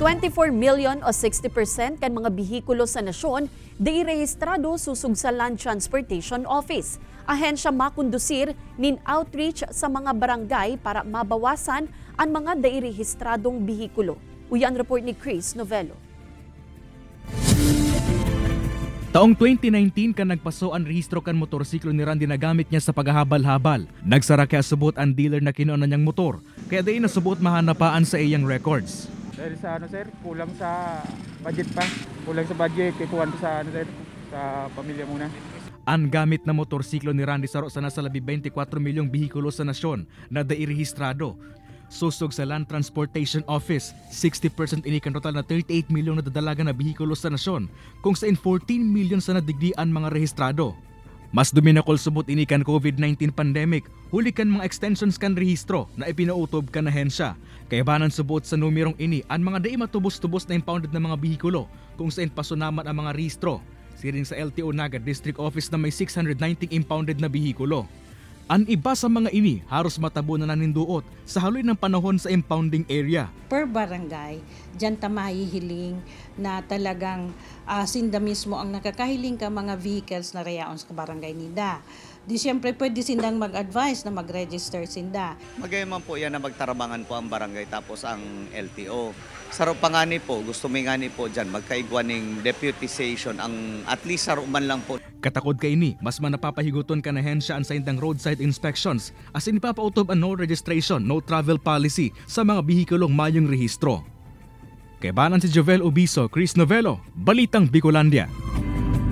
24 million o 60% kan mga bihikulo sa nasyon di rehistrado susug sa Land Transportation Office. Ahensya makundusir nin outreach sa mga barangay para mabawasan ang mga di rehistradong bihikulo. Uyan report ni Chris Novelo. Taong 2019 kan nagpaso ang rehistro kan motorsiklo ni Randy na gamit niya sa paghahabal-habal. Nagsara kaya subot ang dealer na kinuha niyang motor, kaya di nasubot mahanapaan sa iyang records. Dahil sa sir, kulang sa budget pa. Kulang sa budget, ikuhan sa sir, sa pamilya muna. Ang gamit na motorsiklo ni Randy saro sa nasa labi 24 milyong bihikulo sa nasyon na dairehistrado. Susog sa Land Transportation Office, 60% inikan total na 38 milyong na dadalaga na bihikulo sa nasyon, kung saan 14 milyon sa nadigdian mga rehistrado. Mas duminakol subot inikan COVID-19 pandemic, huli kan mga extensions kan rehistro na ipinautob kan ahensya. Kaya banan subot sa numerong ini ang mga dai matubos-tubos na impounded na mga bihikulo, kung saan pasunaman ang mga rehistro. Siring sa LTO Naga District Office na may 690 impounded na bihikulo. Ang iba sa mga ini haros matabo na naninduot sa haloy ng panahon sa impounding area. Per barangay, dyan mahihiling na talagang sinda mismo ang nakakahiling ka mga vehicles na rayaon sa barangay nila. Di siyempre pwede sindang mag-advise na mag-register sinda. Magayon po yan na magtarabangan po ang barangay tapos ang LTO. Saro pa nga ni po, gusto may nga ni po dyan magkaigwa ng deputization ang at least saro man lang po. Katakod kay ini, mas manapapahigoton ka na hensya ang saindang roadside inspections as inipapautob ang no registration, no travel policy sa mga bihikulong mayong rehistro. Kay banan si Jovel Obiso, Chris Novelo, Balitang Bicolandia.